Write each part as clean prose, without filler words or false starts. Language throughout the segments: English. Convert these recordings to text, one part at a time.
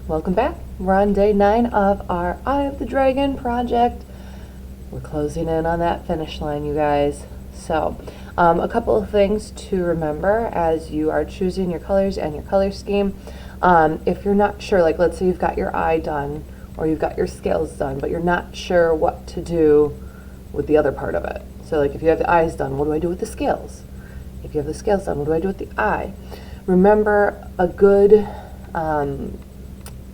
Welcome back. We're on day 9 of our Eye of the Dragon project. We're closing in on that finish line, you guys. So, a couple of things to remember as you are choosing your colors and your color scheme. If you're not sure, like let's say you've got your eye done or you've got your scales done, but you're not sure what to do with the other part of it. So like if you have the eyes done, what do I do with the scales? If you have the scales done, what do I do with the eye? Remember, a good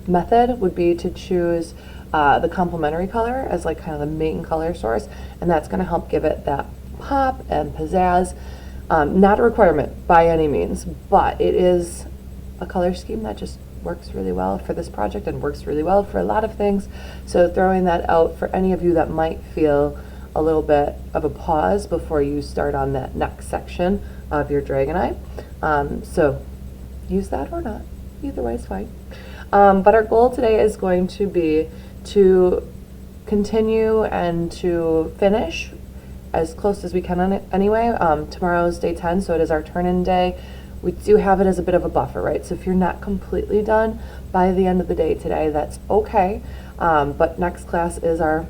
method would be to choose the complementary color as like kind of the main color source, and that's going to help give it that pop and pizzazz. Not a requirement by any means, but it is a color scheme that just works really well for this project and works really well for a lot of things. So throwing that out for any of you that might feel a little bit of a pause before you start on that next section of your Dragon Eye. So use that or not, either way is fine. But our goal today is going to be to continue and to finish as close as we can on it anyway. Tomorrow's day 10, so it is our turn-in day. We do have it as a bit of a buffer, right? So if you're not completely done by the end of the day today, that's okay. But next class is our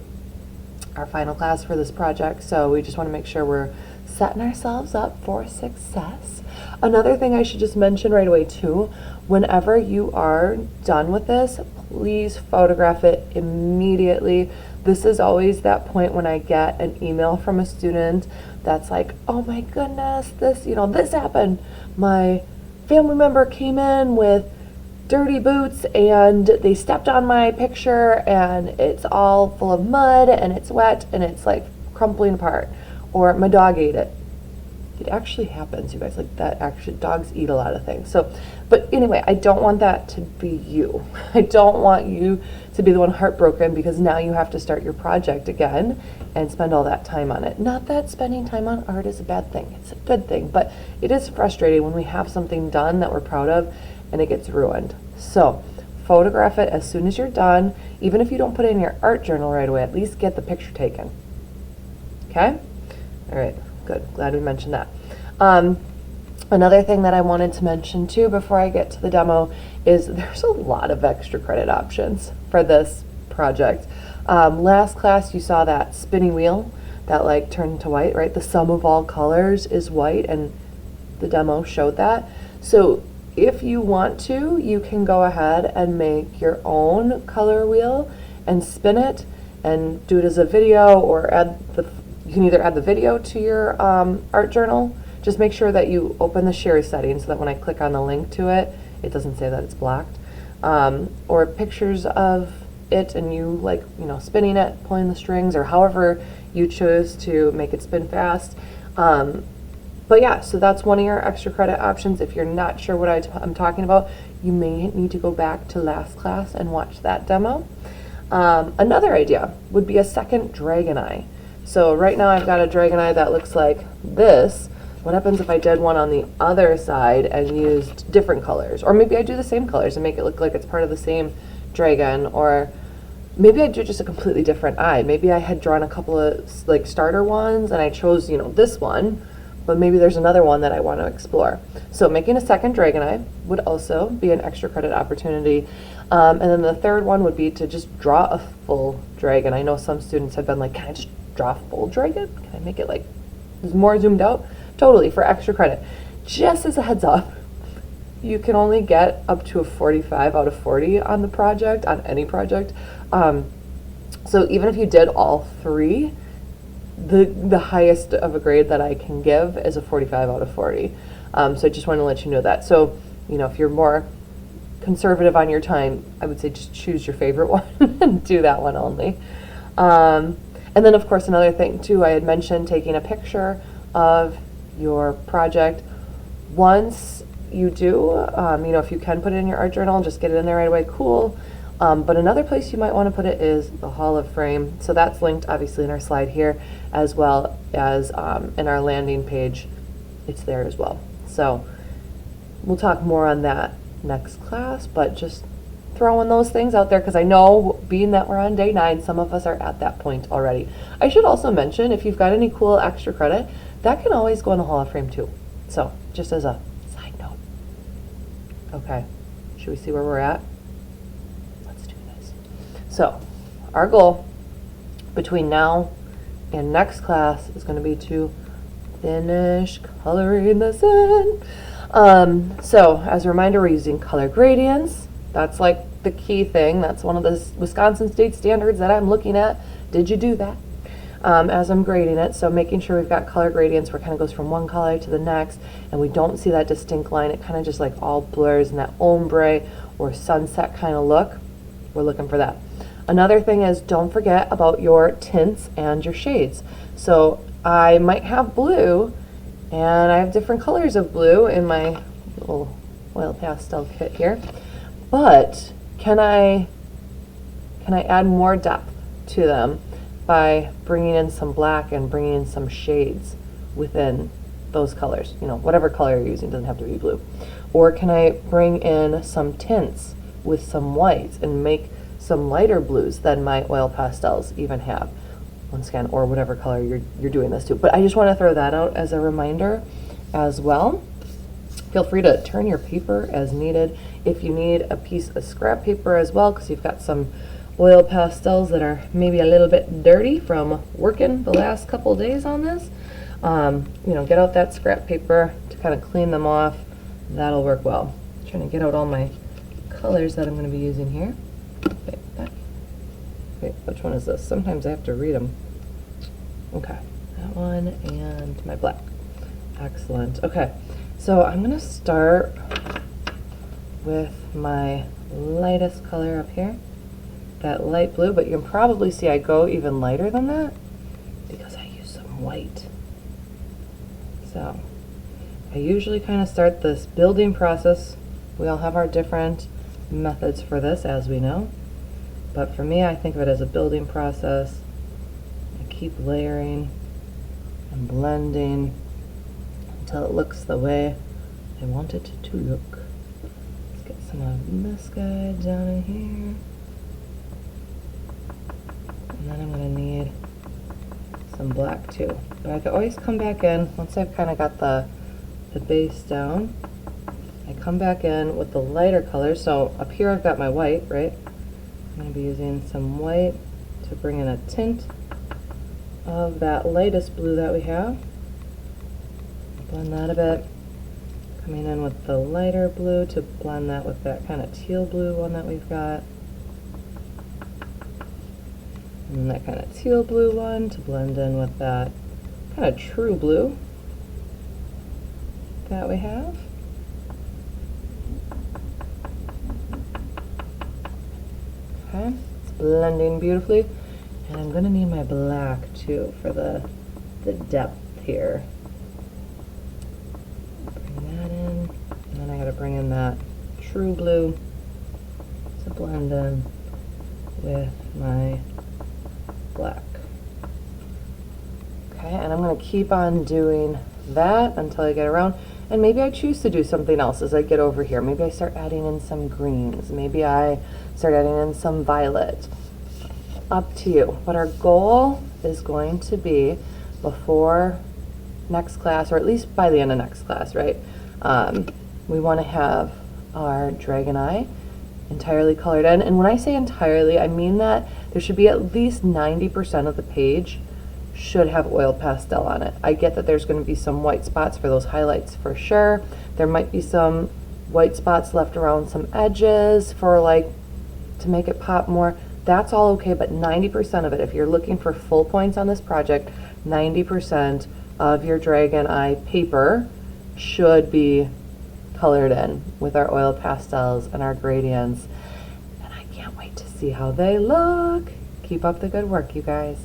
final class for this project, so we just want to make sure we're setting ourselves up for success. Another thing I should just mention right away too, whenever you are done with this, please photograph it immediately. This is always that point when I get an email from a student that's like, oh my goodness, this happened. My family member came in with dirty boots and they stepped on my picture and it's all full of mud and it's wet and it's like crumbling apart. Or my dog ate it. It actually happens, you guys, like that actually, dogs eat a lot of things. So, but anyway, I don't want that to be you. I don't want you to be the one heartbroken because now you have to start your project again and spend all that time on it. Not that spending time on art is a bad thing. It's a good thing, but it is frustrating when we have something done that we're proud of and it gets ruined. So photograph it as soon as you're done. Even if you don't put it in your art journal right away, at least get the picture taken. Okay? All right, good. Glad we mentioned that. Another thing that I wanted to mention too before I get to the demo is there's a lot of extra credit options for this project. Last class you saw that spinning wheel that like turned to white, right? The sum of all colors is white, and the demo showed that. So if you want to, you can go ahead and make your own color wheel and spin it and do it as a video, or you can either add the video to your art journal. Just make sure that you open the share settings so that when I click on the link to it, it doesn't say that it's blocked. Or pictures of it and you spinning it, pulling the strings, or however you choose to make it spin fast. But yeah, so that's one of your extra credit options. If you're not sure what I'm talking about, you may need to go back to last class and watch that demo. Another idea would be a second Dragon Eye. So right now I've got a Dragon Eye that looks like this. What happens if I did one on the other side and used different colors? Or maybe I do the same colors and make it look like it's part of the same dragon. Or maybe I do just a completely different eye. Maybe I had drawn a couple of like starter ones and I chose, this one, but maybe there's another one that I want to explore. So making a second Dragon Eye would also be an extra credit opportunity. And then the third one would be to just draw a full dragon. I know some students have been like, can I just draw a full dragon? Can I make it like more zoomed out? Totally, for extra credit. Just as a heads up, you can only get up to a 45 out of 40 on the project, on any project. So even if you did all three, the highest of a grade that I can give is a 45 out of 40. So I just want to let you know that. So, if you're more conservative on your time, I would say just choose your favorite one and do that one only. And then of course another thing too, I had mentioned taking a picture of your project. Once you do, if you can put it in your art journal and just get it in there right away, cool. But another place you might want to put it is the Hall of Frame. So that's linked obviously in our slide here, as well as in our landing page. It's there as well. So we'll talk more on that next class, but just throwing those things out there because I know, being that we're on day 9, some of us are at that point already. I should also mention, if you've got any cool extra credit, that can always go in the Hall of Frame too. So just as a side note. Okay, should we see where we're at? So our goal between now and next class is going to be to finish coloring this in. So as a reminder, we're using color gradients. That's like the key thing. That's one of the Wisconsin state standards that I'm looking at. Did you do that? As I'm grading it, so making sure we've got color gradients where it kind of goes from one color to the next, and we don't see that distinct line. It kind of just like all blurs in that ombre or sunset kind of look. We're looking for that. Another thing is, don't forget about your tints and your shades. So I might have blue, and I have different colors of blue in my little oil pastel kit here, but can I add more depth to them by bringing in some black and bringing in some shades within those colors? You know, whatever color you're using, doesn't have to be blue. Or can I bring in some tints with some whites and make some lighter blues than my oil pastels even have, once again, or whatever color you're doing this to. But I just want to throw that out as a reminder as well. Feel free to turn your paper as needed. If you need a piece of scrap paper as well, because you've got some oil pastels that are maybe a little bit dirty from working the last couple days on this, you know, get out that scrap paper to kind of clean them off. That'll work well. I'm trying to get out all my colors that I'm going to be using here. Wait, which one is this? Sometimes I have to read them. Okay, that one and my black. Excellent. Okay, so I'm going to start with my lightest color up here, that light blue, but you can probably see I go even lighter than that because I use some white. So I usually kind of start this building process. We all have our different methods for this, as we know. But for me, I think of it as a building process. I keep layering and blending until it looks the way I want it to look. Let's get some of this guy down in here. And then I'm going to need some black too. But I can always come back in, once I've kind of got the base down, I come back in with the lighter colors. So up here I've got my white, right? I'm going to be using some white to bring in a tint of that lightest blue that we have. Blend that a bit. Coming in with the lighter blue to blend that with that kind of teal blue one that we've got. And then that kind of teal blue one to blend in with that kind of true blue that we have. Okay, it's blending beautifully. And I'm going to need my black too for the depth here. Bring that in. And then I got to bring in that true blue to blend in with my black. Okay, and I'm going to keep on doing that until I get around. And maybe I choose to do something else as I get over here. Maybe I start adding in some greens. Maybe I start adding in some violet. Up to you. But our goal is going to be before next class, or at least by the end of next class, right? We want to have our dragon eye entirely colored in. And when I say entirely, I mean that there should be at least 90% of the page should have oil pastel on it. I get that there's going to be some white spots for those highlights for sure. There might be some white spots left around some edges for like to make it pop more. That's all okay, but 90% of it, if you're looking for full points on this project, 90% of your dragon eye paper should be colored in with our oil pastels and our gradients. And I can't wait to see how they look. Keep up the good work, you guys.